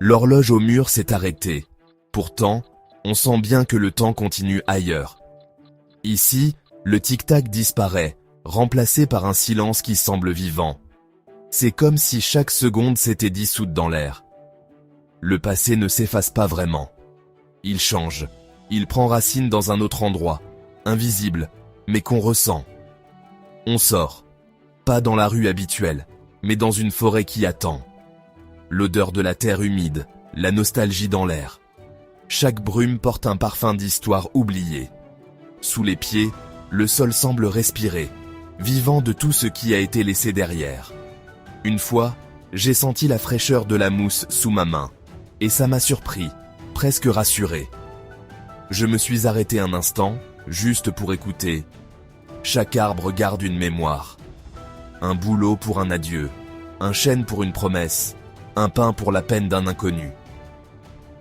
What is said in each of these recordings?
L'horloge au mur s'est arrêtée. Pourtant, on sent bien que le temps continue ailleurs. Ici, le tic-tac disparaît, remplacé par un silence qui semble vivant. C'est comme si chaque seconde s'était dissoute dans l'air. Le passé ne s'efface pas vraiment. Il change. Il prend racine dans un autre endroit, invisible, mais qu'on ressent. On sort. Pas dans la rue habituelle, mais dans une forêt qui attend. L'odeur de la terre humide, la nostalgie dans l'air. Chaque brume porte un parfum d'histoire oubliée. Sous les pieds, le sol semble respirer, vivant de tout ce qui a été laissé derrière. Une fois, j'ai senti la fraîcheur de la mousse sous ma main, et ça m'a surpris, presque rassuré. Je me suis arrêté un instant, juste pour écouter. Chaque arbre garde une mémoire. Un bouleau pour un adieu, un chêne pour une promesse, un pin pour la peine d'un inconnu.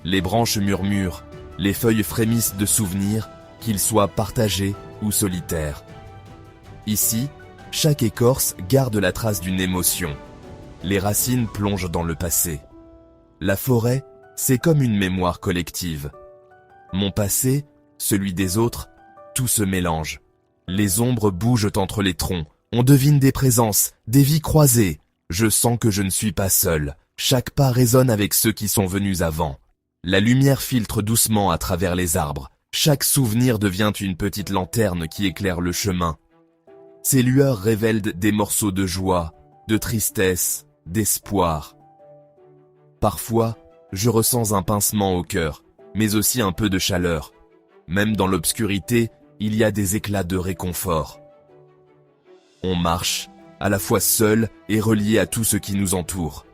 Les branches murmurent, les feuilles frémissent de souvenirs, qu'ils soient partagés ou solitaires. Ici, chaque écorce garde la trace d'une émotion. Les racines plongent dans le passé. La forêt, c'est comme une mémoire collective. Mon passé, celui des autres, tout se mélange. Les ombres bougent entre les troncs, on devine des présences, des vies croisées. Je sens que je ne suis pas seul, chaque pas résonne avec ceux qui sont venus avant. La lumière filtre doucement à travers les arbres, chaque souvenir devient une petite lanterne qui éclaire le chemin. Ces lueurs révèlent des morceaux de joie, de tristesse, d'espoir. Parfois, je ressens un pincement au cœur, mais aussi un peu de chaleur. Même dans l'obscurité, il y a des éclats de réconfort. On marche, à la fois seul et relié à tout ce qui nous entoure.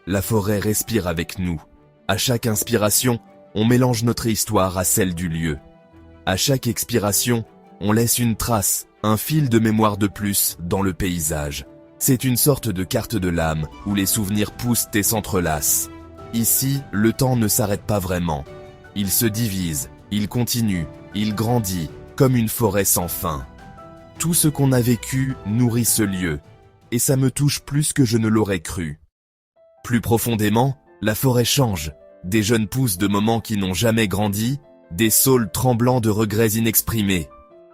La forêt respire avec nous. À chaque inspiration, on mélange notre histoire à celle du lieu. À chaque expiration, on laisse une trace, un fil de mémoire de plus dans le paysage. C'est une sorte de carte de l'âme où les souvenirs poussent et s'entrelacent. Ici, le temps ne s'arrête pas vraiment. Il se divise, il continue, il grandit, comme une forêt sans fin. Tout ce qu'on a vécu nourrit ce lieu, et ça me touche plus que je ne l'aurais cru. Plus profondément, la forêt change, des jeunes pousses de moments qui n'ont jamais grandi, des saules tremblants de regrets inexprimés.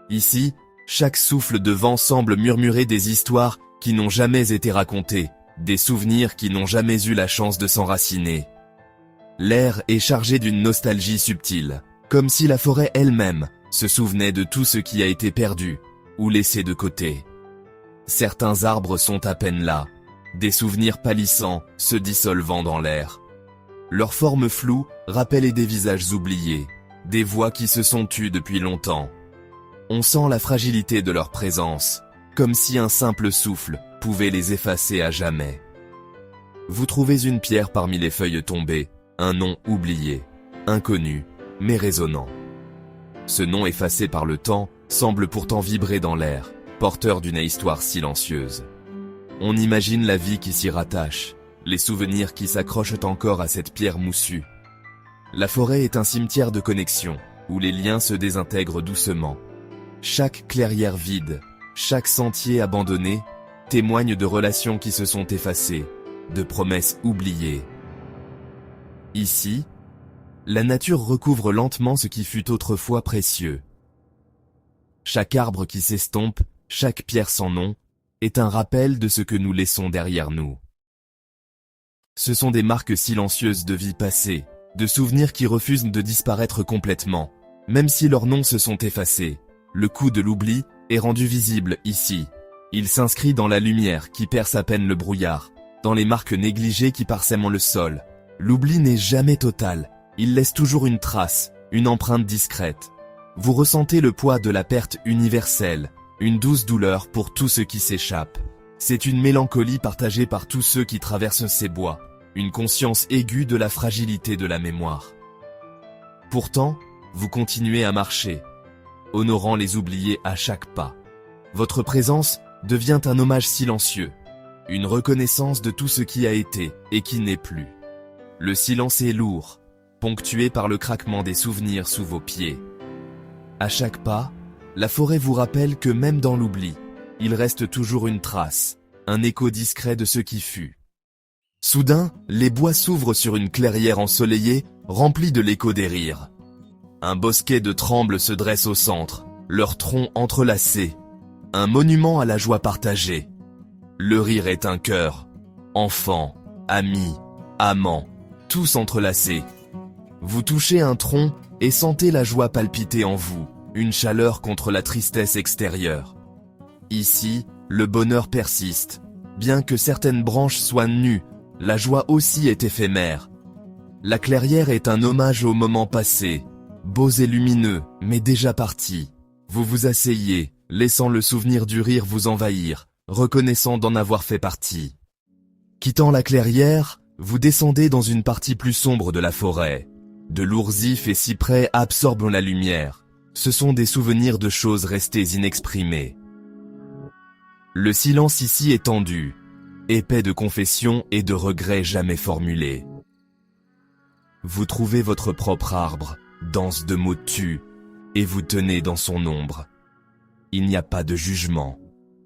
Ici, chaque souffle de vent semble murmurer des histoires qui n'ont jamais été racontées, des souvenirs qui n'ont jamais eu la chance de s'enraciner. L'air est chargé d'une nostalgie subtile, comme si la forêt elle-même se souvenait de tout ce qui a été perdu ou laissé de côté. Certains arbres sont à peine là, des souvenirs pâlissants se dissolvant dans l'air. Leurs formes floues rappellent des visages oubliés, des voix qui se sont tues depuis longtemps. On sent la fragilité de leur présence, comme si un simple souffle pouvait les effacer à jamais. Vous trouvez une pierre parmi les feuilles tombées, un nom oublié, inconnu, mais résonnant. Ce nom effacé par le temps semble pourtant vibrer dans l'air, porteur d'une histoire silencieuse. On imagine la vie qui s'y rattache, les souvenirs qui s'accrochent encore à cette pierre moussue. La forêt est un cimetière de connexion, où les liens se désintègrent doucement. Chaque clairière vide, chaque sentier abandonné, témoigne de relations qui se sont effacées, de promesses oubliées. Ici, la nature recouvre lentement ce qui fut autrefois précieux. Chaque arbre qui s'estompe, chaque pierre sans nom, est un rappel de ce que nous laissons derrière nous. Ce sont des marques silencieuses de vie passée, de souvenirs qui refusent de disparaître complètement, même si leurs noms se sont effacés. Le coup de l'oubli est rendu visible ici. Il s'inscrit dans la lumière qui perce à peine le brouillard, dans les marques négligées qui parsèment le sol. L'oubli n'est jamais total, il laisse toujours une trace, une empreinte discrète. Vous ressentez le poids de la perte universelle, une douce douleur pour tout ce qui s'échappe. C'est une mélancolie partagée par tous ceux qui traversent ces bois, une conscience aiguë de la fragilité de la mémoire. Pourtant, vous continuez à marcher, honorant les oubliés à chaque pas. Votre présence devient un hommage silencieux, une reconnaissance de tout ce qui a été et qui n'est plus. Le silence est lourd, ponctué par le craquement des souvenirs sous vos pieds. À chaque pas, la forêt vous rappelle que même dans l'oubli, il reste toujours une trace, un écho discret de ce qui fut. Soudain, les bois s'ouvrent sur une clairière ensoleillée, remplie de l'écho des rires. Un bosquet de trembles se dresse au centre, leurs troncs entrelacés. Un monument à la joie partagée. Le rire est un cœur. Enfants, amis, amants, tous entrelacés. Vous touchez un tronc et sentez la joie palpiter en vous, une chaleur contre la tristesse extérieure. Ici, le bonheur persiste. Bien que certaines branches soient nues, la joie aussi est éphémère. La clairière est un hommage aux moments passés, beaux et lumineux, mais déjà partis. Vous vous asseyez, laissant le souvenir du rire vous envahir, reconnaissant d'en avoir fait partie. Quittant la clairière, vous descendez dans une partie plus sombre de la forêt. De lourds ifs et cyprès absorbent la lumière. Ce sont des souvenirs de choses restées inexprimées. Le silence ici est tendu, épais de confessions et de regrets jamais formulés. Vous trouvez votre propre arbre, dense de mots tus, et vous tenez dans son ombre. Il n'y a pas de jugement,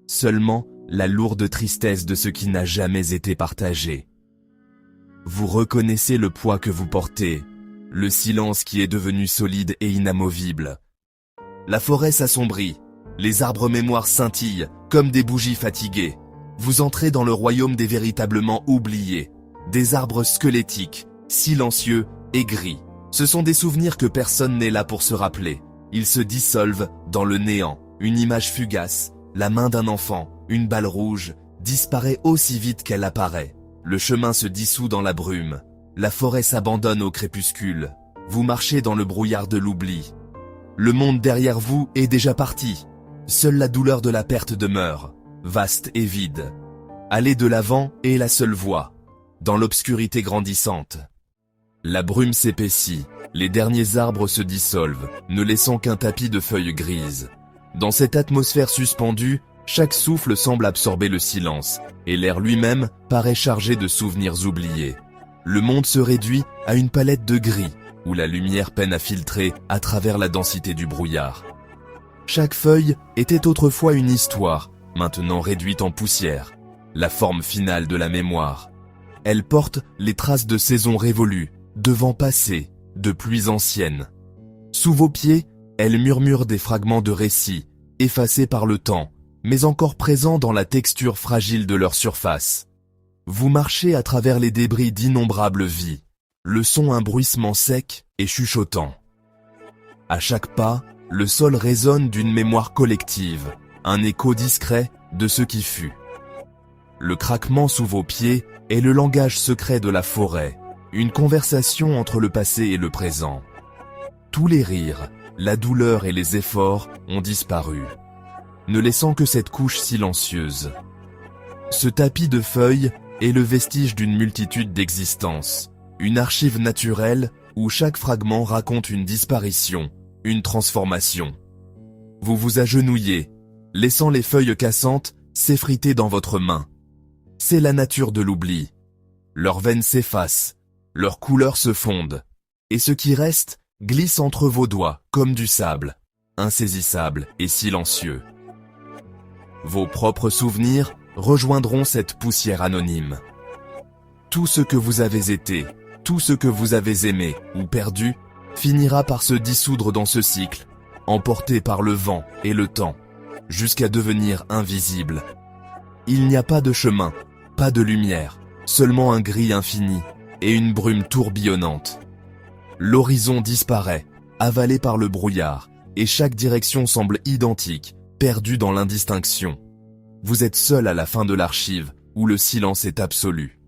seulement la lourde tristesse de ce qui n'a jamais été partagé. Vous reconnaissez le poids que vous portez, le silence qui est devenu solide et inamovible. La forêt s'assombrit, les arbres mémoires scintillent comme des bougies fatiguées. Vous entrez dans le royaume des véritablement oubliés, des arbres squelettiques, silencieux et gris. Ce sont des souvenirs que personne n'est là pour se rappeler. Ils se dissolvent dans le néant. Une image fugace, la main d'un enfant, une balle rouge, disparaît aussi vite qu'elle apparaît. Le chemin se dissout dans la brume. La forêt s'abandonne au crépuscule. Vous marchez dans le brouillard de l'oubli. Le monde derrière vous est déjà parti. Seule la douleur de la perte demeure, vaste et vide. Aller de l'avant est la seule voie, dans l'obscurité grandissante. La brume s'épaissit, les derniers arbres se dissolvent, ne laissant qu'un tapis de feuilles grises. Dans cette atmosphère suspendue, chaque souffle semble absorber le silence, et l'air lui-même paraît chargé de souvenirs oubliés. Le monde se réduit à une palette de gris, où la lumière peine à filtrer à travers la densité du brouillard. Chaque feuille était autrefois une histoire, maintenant réduite en poussière, la forme finale de la mémoire. Elle porte les traces de saisons révolues, de vents passés, de pluies anciennes. Sous vos pieds, elle murmure des fragments de récits, effacés par le temps, mais encore présents dans la texture fragile de leur surface. Vous marchez à travers les débris d'innombrables vies, le son un bruissement sec et chuchotant. À chaque pas, le sol résonne d'une mémoire collective, un écho discret de ce qui fut. Le craquement sous vos pieds est le langage secret de la forêt, une conversation entre le passé et le présent. Tous les rires, la douleur et les efforts ont disparu, ne laissant que cette couche silencieuse. Ce tapis de feuilles est le vestige d'une multitude d'existences, une archive naturelle où chaque fragment raconte une disparition, une transformation. Vous vous agenouillez, laissant les feuilles cassantes s'effriter dans votre main. C'est la nature de l'oubli. Leurs veines s'effacent, leurs couleurs se fondent, et ce qui reste glisse entre vos doigts comme du sable, insaisissable et silencieux. Vos propres souvenirs rejoindront cette poussière anonyme. Tout ce que vous avez été, tout ce que vous avez aimé ou perdu, finira par se dissoudre dans ce cycle, emporté par le vent et le temps, jusqu'à devenir invisible. Il n'y a pas de chemin, pas de lumière, seulement un gris infini et une brume tourbillonnante. L'horizon disparaît, avalé par le brouillard, et chaque direction semble identique, perdue dans l'indistinction. Vous êtes seul à la fin de l'archive, où le silence est absolu.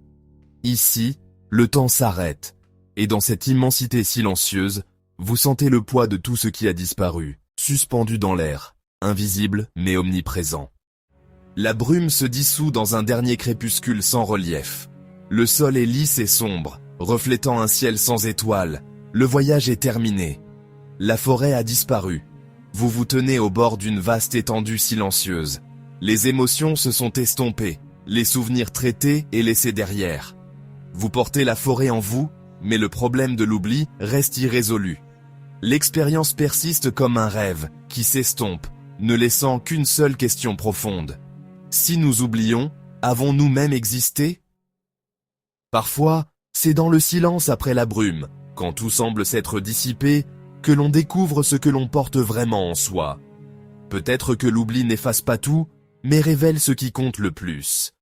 Ici, le temps s'arrête, et dans cette immensité silencieuse, vous sentez le poids de tout ce qui a disparu, suspendu dans l'air, invisible mais omniprésent. La brume se dissout dans un dernier crépuscule sans relief. Le sol est lisse et sombre, reflétant un ciel sans étoiles. Le voyage est terminé. La forêt a disparu. Vous vous tenez au bord d'une vaste étendue silencieuse. Les émotions se sont estompées, les souvenirs traités et laissés derrière. Vous portez la forêt en vous, mais le problème de l'oubli reste irrésolu. L'expérience persiste comme un rêve qui s'estompe, ne laissant qu'une seule question profonde. Si nous oublions, avons-nous même existé ? Parfois, c'est dans le silence après la brume, quand tout semble s'être dissipé, que l'on découvre ce que l'on porte vraiment en soi. Peut-être que l'oubli n'efface pas tout, mais révèle ce qui compte le plus.